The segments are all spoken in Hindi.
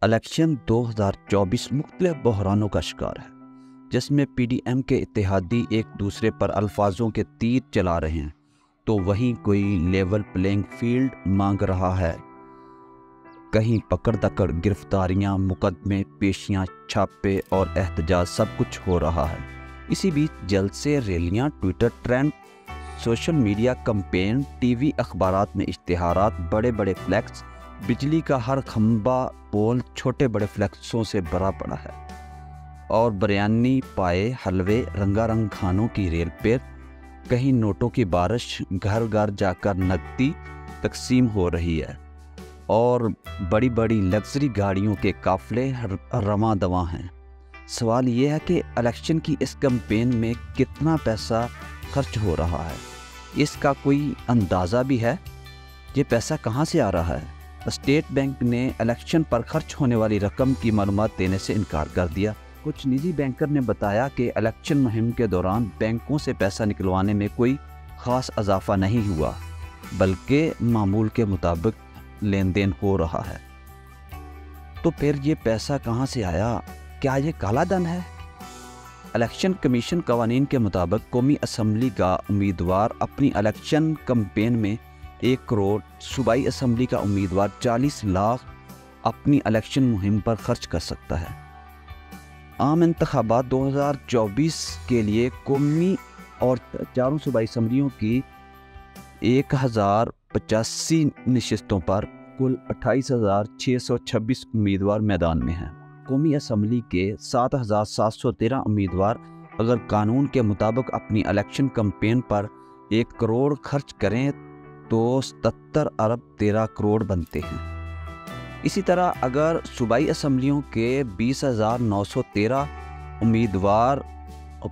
इलेक्शन 2024 मुख्तलिफ बहरानों का शिकार है, जिसमें पीडीएम के इत्तेहादी एक दूसरे पर अल्फाजों के तीर चला रहे हैं, तो वहीं कोई लेवल प्लेइंग फील्ड मांग रहा है। कहीं पकड़ दकड़, गिरफ्तारियां, मुकदमे, पेशियां, छापे और एहतजाज सब कुछ हो रहा है। इसी बीच जलसे, रैलियां, Twitter trend, social media campaign, TV अखबारात में इश्तिहारात, बड़े बड़े फ्लैक्स, बिजली का हर खंबा पोल छोटे बड़े फ्लैक्सों से भरा पड़ा है। और बिरयानी, पाए, हलवे, रंगारंग खानों की रेल पेर, कहीं नोटों की बारिश, घर घर जाकर नकदी तकसीम हो रही है और बड़ी बड़ी लग्जरी गाड़ियों के काफिले रवां दवां हैं। सवाल ये है कि इलेक्शन की इस कैंपेन में कितना पैसा खर्च हो रहा है? इसका कोई अंदाज़ा भी है? ये पैसा कहाँ से आ रहा है? स्टेट बैंक ने इलेक्शन पर खर्च होने वाली रकम की मालूमात देने से इनकार कर दिया। कुछ निजी बैंकर ने बताया कि इलेक्शन मुहिम के दौरान बैंकों से पैसा निकलवाने में कोई ख़ास इजाफा नहीं हुआ, बल्कि मामूल के मुताबिक लेन देन हो रहा है। तो फिर ये पैसा कहाँ से आया? क्या ये काला धन है? इलेक्शन कमीशन कवानीन के मुताबिक कौमी असम्बली का उम्मीदवार अपनी इलेक्शन कैंपेन में 1 करोड़, सूबाई असम्बली का उम्मीदवार 40 लाख अपनी इलेक्शन मुहिम पर खर्च कर सकता है। आम इंतखाबात 2024 के लिए कौमी और 4 सूबाई असम्बलियों की 1085 नशिस्तों पर कुल 28,626 उम्मीदवार मैदान में हैं। कौमी असम्बली के 7,713 उम्मीदवार अगर कानून के मुताबिक अपनी इलेक्शन कैंपेन पर 1 करोड़ खर्च करें तो 77 अरब 13 करोड़ बनते हैं। इसी तरह अगर सूबाई असम्बलियों के 20,913 उम्मीदवार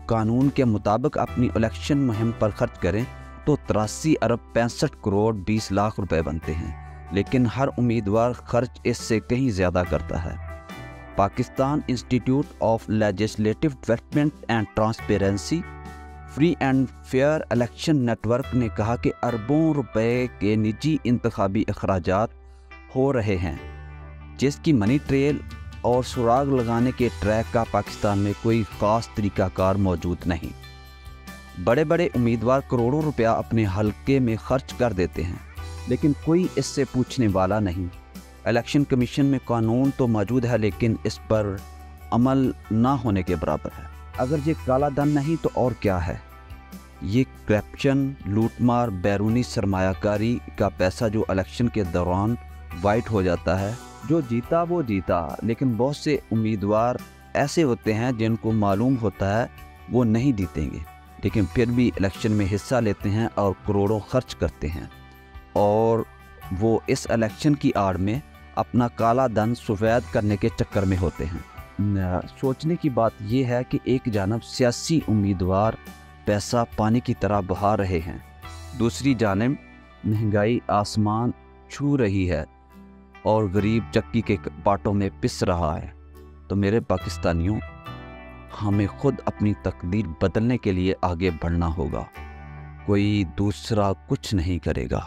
कानून के मुताबिक अपनी इलेक्शन मुहिम पर खर्च करें तो 83 अरब 65 करोड़ 20 लाख रुपए बनते हैं। लेकिन हर उम्मीदवार खर्च इससे कहीं ज़्यादा करता है। Pakistan institute of legislative development and transparency free and fair election network ने कहा कि अरबों रुपए के निजी इंतखाबी अखराजात हो रहे हैं, जिसकी मनी ट्रेल और सुराग लगाने के ट्रैक का पाकिस्तान में कोई ख़ास तरीक़ाकार मौजूद नहीं। बड़े बड़े उम्मीदवार करोड़ों रुपया अपने हलके में खर्च कर देते हैं, लेकिन कोई इससे पूछने वाला नहीं। इलेक्शन कमीशन में कानून तो मौजूद है, लेकिन इस पर अमल ना होने के बराबर है। अगर ये काला धन नहीं तो और क्या है? ये करप्शन, लूटमार, बैरूनी सरमायाकारी का पैसा जो इलेक्शन के दौरान वाइट हो जाता है। जो जीता वो जीता, लेकिन बहुत से उम्मीदवार ऐसे होते हैं जिनको मालूम होता है वो नहीं जीतेंगे, लेकिन फिर भी इलेक्शन में हिस्सा लेते हैं और करोड़ों खर्च करते हैं, और वो इस इलेक्शन की आड़ में अपना काला धन सफ़ेद करने के चक्कर में होते हैं। सोचने की बात यह है कि एक जानब सियासी उम्मीदवार पैसा पानी की तरह बहा रहे हैं, दूसरी जानब महंगाई आसमान छू रही है और गरीब चक्की के बाटों में पिस रहा है। तो मेरे पाकिस्तानियों, हमें खुद अपनी तकदीर बदलने के लिए आगे बढ़ना होगा, कोई दूसरा कुछ नहीं करेगा।